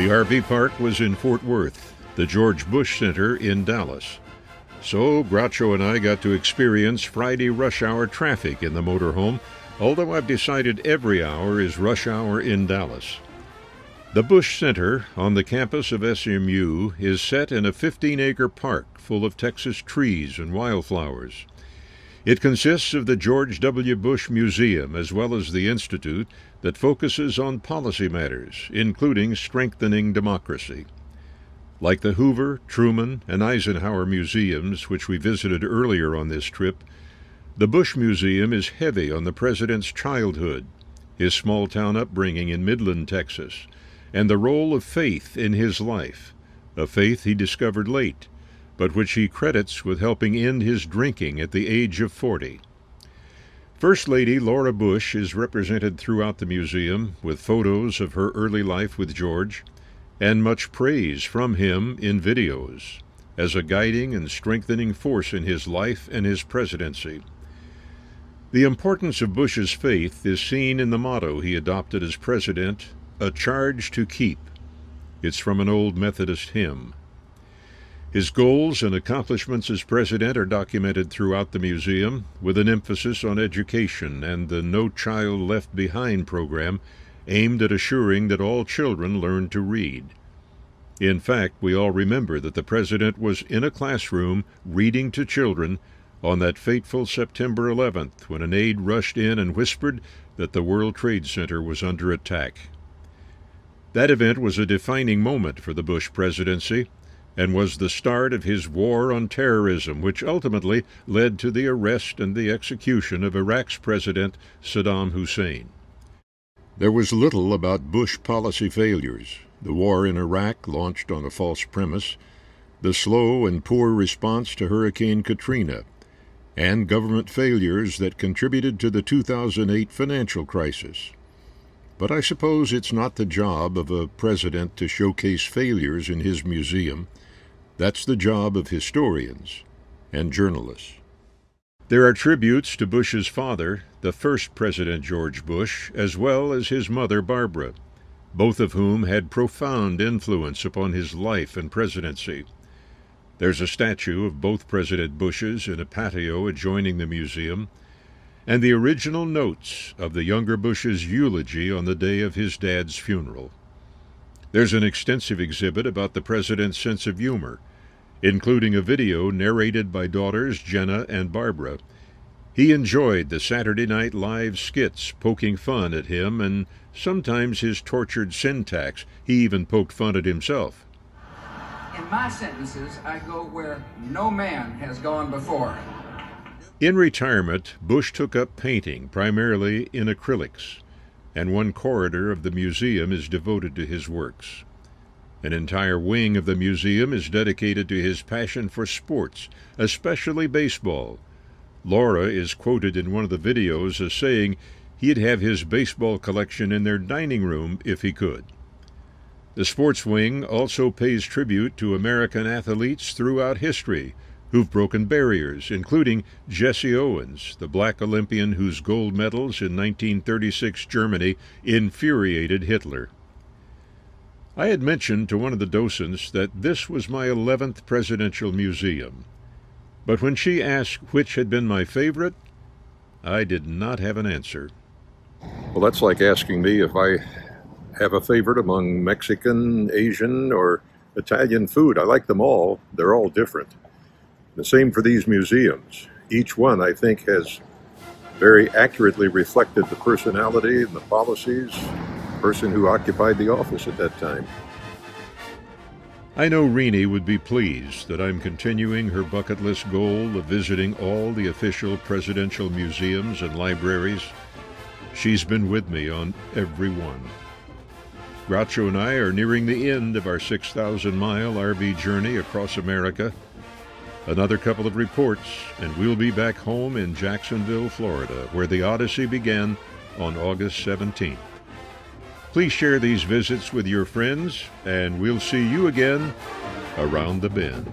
The RV park was in Fort Worth, the George Bush Center in Dallas. So Groucho and I got to experience Friday rush hour traffic in the motorhome, although I've decided every hour is rush hour in Dallas. The Bush Center on the campus of SMU is set in a 15-acre park full of Texas trees and wildflowers. It consists of the George W. Bush Museum as well as the Institute that focuses on policy matters, including strengthening democracy. Like the Hoover, Truman, and Eisenhower museums, which we visited earlier on this trip, the Bush Museum is heavy on the president's childhood, his small-town upbringing in Midland, Texas, and the role of faith in his life, a faith he discovered late, but which he credits with helping end his drinking at the age of 40. First Lady Laura Bush is represented throughout the museum with photos of her early life with George, and much praise from him in videos, as a guiding and strengthening force in his life and his presidency. The importance of Bush's faith is seen in the motto he adopted as president, "A Charge to Keep." It's from an old Methodist hymn. His goals and accomplishments as president are documented throughout the museum, with an emphasis on education and the No Child Left Behind program, aimed at assuring that all children learn to read. In fact, we all remember that the president was in a classroom reading to children on that fateful September 11th when an aide rushed in and whispered that the World Trade Center was under attack. That event was a defining moment for the Bush presidency and was the start of his war on terrorism, which ultimately led to the arrest and the execution of Iraq's president Saddam Hussein. There was little about Bush policy failures, the war in Iraq launched on a false premise, the slow and poor response to Hurricane Katrina, and government failures that contributed to the 2008 financial crisis. But I suppose it's not the job of a president to showcase failures in his museum. That's the job of historians and journalists. There are tributes to Bush's father, the first President George Bush, as well as his mother Barbara, both of whom had profound influence upon his life and presidency. There's a statue of both President Bushes in a patio adjoining the museum, and the original notes of the younger Bush's eulogy on the day of his dad's funeral. There's an extensive exhibit about the president's sense of humor, including a video narrated by daughters Jenna and Barbara. He enjoyed the Saturday Night Live skits poking fun at him and sometimes his tortured syntax. He even poked fun at himself. In my sentences, I go where no man has gone before. In retirement, Bush took up painting, primarily in acrylics, and one corridor of the museum is devoted to his works. An entire wing of the museum is dedicated to his passion for sports, especially baseball. Laura is quoted in one of the videos as saying he'd have his baseball collection in their dining room if he could. The sports wing also pays tribute to American athletes throughout history who've broken barriers, including Jesse Owens, the black Olympian whose gold medals in 1936 Germany infuriated Hitler. I had mentioned to one of the docents that this was my 11th presidential museum, but when she asked which had been my favorite, I did not have an answer. Well, that's like asking me if I have a favorite among Mexican, Asian, or Italian food. I like them all. They're all different. The same for these museums. Each one, I think, has very accurately reflected the personality and the policies of the person who occupied the office at that time. I know Renee would be pleased that I'm continuing her bucket list goal of visiting all the official presidential museums and libraries. She's been with me on every one. Groucho and I are nearing the end of our 6,000-mile RV journey across America. Another couple of reports, and we'll be back home in Jacksonville, Florida, where the Odyssey began on August 17th. Please share these visits with your friends, and we'll see you again around the bend.